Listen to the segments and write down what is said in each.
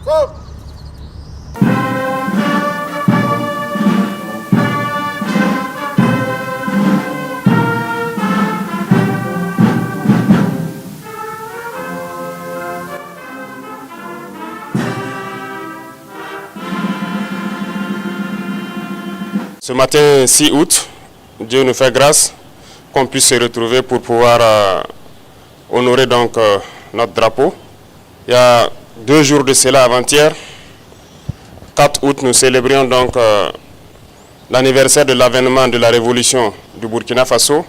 Ce matin 6 août, Dieu nous fait grâce qu'on puisse se retrouver pour pouvoir honorer donc notre drapeau. Il y a 2 jours de cela, avant-hier, 4 août, nous célébrions donc l'anniversaire de l'avènement de la révolution du Burkina Faso,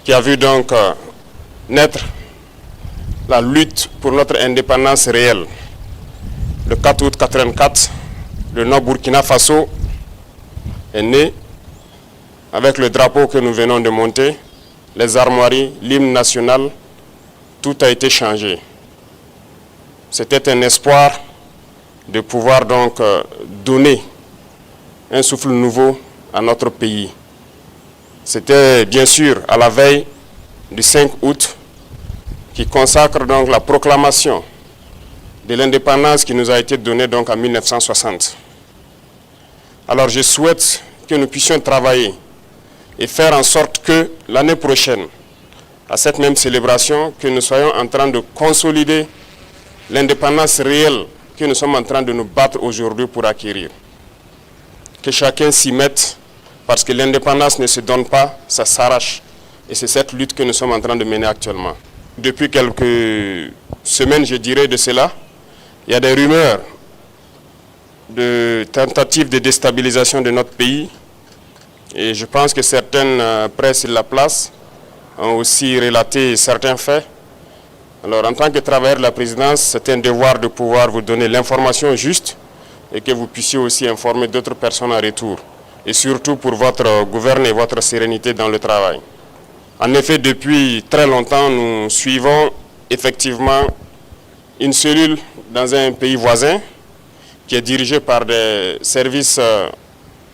qui a vu donc naître la lutte pour notre indépendance réelle. Le 4 août 1984, le Nord Burkina Faso est né avec le drapeau que nous venons de monter, les armoiries, l'hymne national, tout a été changé. C'était un espoir de pouvoir donc donner un souffle nouveau à notre pays. C'était bien sûr à la veille du 5 août qui consacre donc la proclamation de l'indépendance qui nous a été donnée donc en 1960. Alors je souhaite que nous puissions travailler et faire en sorte que l'année prochaine, à cette même célébration, que nous soyons en train de consolider l'indépendance réelle que nous sommes en train de nous battre aujourd'hui pour acquérir. Que chacun s'y mette, parce que l'indépendance ne se donne pas, ça s'arrache. Et c'est cette lutte que nous sommes en train de mener actuellement. Depuis quelques semaines, je dirais de cela, il y a des rumeurs de tentatives de déstabilisation de notre pays. Et je pense que certaines presses sur la place ont aussi relaté certains faits. Alors en tant que travailleur de la présidence, c'est un devoir de pouvoir vous donner l'information juste et que vous puissiez aussi informer d'autres personnes en retour. Et surtout pour votre gouvernement et votre sérénité dans le travail. En effet, depuis très longtemps, nous suivons effectivement une cellule dans un pays voisin qui est dirigée par des services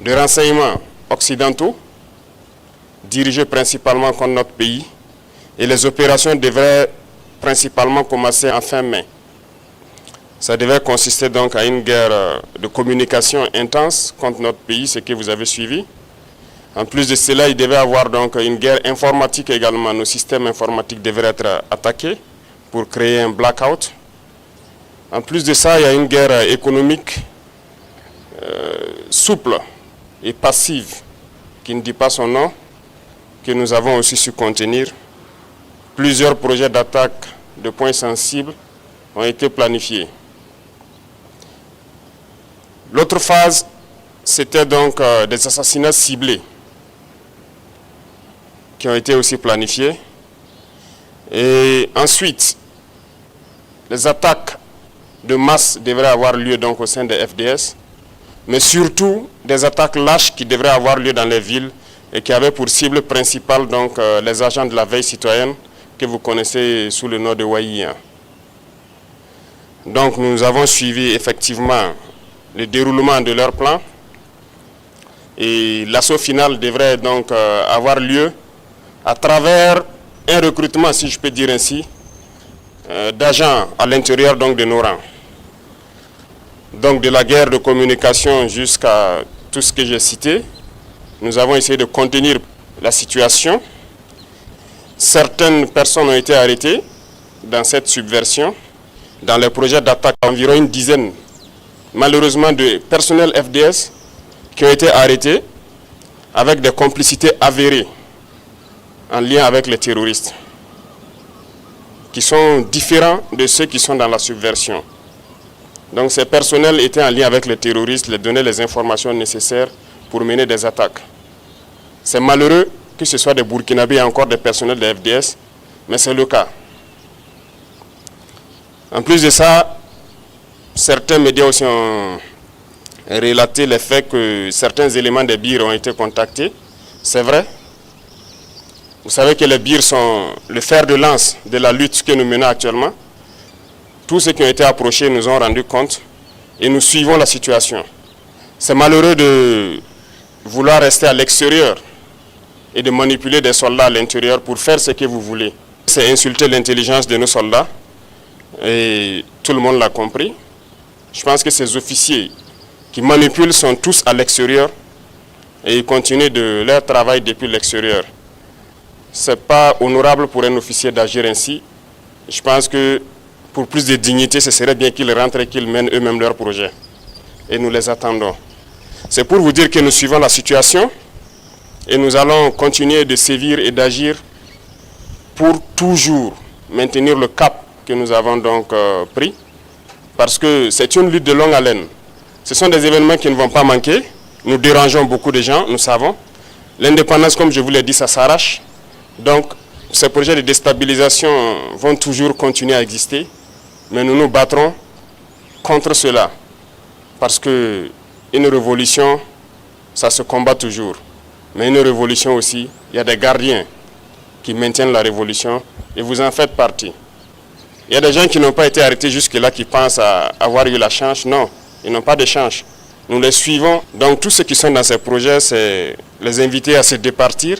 de renseignement occidentaux, dirigés principalement contre notre pays. Et les opérations devraient principalement commencer en fin mai. Ça devait consister donc à une guerre de communication intense contre notre pays, ce que vous avez suivi. En plus de cela, il devait y avoir donc une guerre informatique également. Nos systèmes informatiques devraient être attaqués pour créer un blackout. En plus de ça, il y a une guerre économique souple et passive, qui ne dit pas son nom, que nous avons aussi su contenir. Plusieurs projets d'attaque de points sensibles ont été planifiés. L'autre phase, c'était donc des assassinats ciblés qui ont été aussi planifiés. Et ensuite, les attaques de masse devraient avoir lieu donc au sein des FDS, mais surtout des attaques lâches qui devraient avoir lieu dans les villes et qui avaient pour cible principale donc les agents de la veille citoyenne que vous connaissez sous le nom de Waïa. Donc nous avons suivi effectivement le déroulement de leur plan et l'assaut final devrait donc avoir lieu à travers un recrutement, si je peux dire ainsi, d'agents à l'intérieur donc de nos rangs. Donc de la guerre de communication jusqu'à tout ce que j'ai cité, nous avons essayé de contenir la situation. Certaines personnes ont été arrêtées dans cette subversion. Dans les projets d'attaque, environ une dizaine, malheureusement, de personnels FDS qui ont été arrêtés avec des complicités avérées en lien avec les terroristes, qui sont différents de ceux qui sont dans la subversion. Donc ces personnels étaient en lien avec les terroristes, les donner les informations nécessaires pour mener des attaques. C'est malheureux que ce soit des Burkinabés et encore des personnels de FDS, mais c'est le cas. En plus de ça, certains médias aussi ont relaté le fait que certains éléments des BIR ont été contactés. C'est vrai. Vous savez que les BIR sont le fer de lance de la lutte que nous menons actuellement. Tous ceux qui ont été approchés nous ont rendu compte et nous suivons la situation. C'est malheureux de vouloir rester à l'extérieur et de manipuler des soldats à l'intérieur pour faire ce que vous voulez. C'est insulter l'intelligence de nos soldats et tout le monde l'a compris. Je pense que ces officiers qui manipulent sont tous à l'extérieur et ils continuent de leur travail depuis l'extérieur. Ce n'est pas honorable pour un officier d'agir ainsi. Je pense que pour plus de dignité, ce serait bien qu'ils rentrent et qu'ils mènent eux-mêmes leurs projets. Et nous les attendons. C'est pour vous dire que nous suivons la situation et nous allons continuer de sévir et d'agir pour toujours maintenir le cap que nous avons donc pris. Parce que c'est une lutte de longue haleine. Ce sont des événements qui ne vont pas manquer. Nous dérangeons beaucoup de gens, nous savons. L'indépendance, comme je vous l'ai dit, ça s'arrache. Donc, ces projets de déstabilisation vont toujours continuer à exister. Mais nous nous battrons contre cela. Parce qu'une révolution, ça se combat toujours. Mais une révolution aussi, il y a des gardiens qui maintiennent la révolution et vous en faites partie. Il y a des gens qui n'ont pas été arrêtés jusque-là, qui pensent avoir eu la chance. Non, ils n'ont pas de chance. Nous les suivons. Donc tous ceux qui sont dans ces projets, c'est les inviter à se départir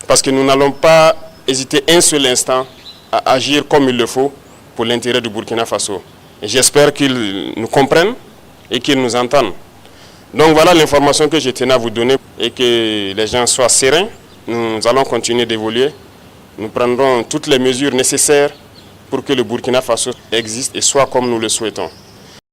parce que nous n'allons pas hésiter un seul instant à agir comme il le faut pour l'intérêt du Burkina Faso. Et j'espère qu'ils nous comprennent et qu'ils nous entendent. Donc voilà l'information que je tenais à vous donner et que les gens soient sereins. Nous allons continuer d'évoluer. Nous prendrons toutes les mesures nécessaires pour que le Burkina Faso existe et soit comme nous le souhaitons.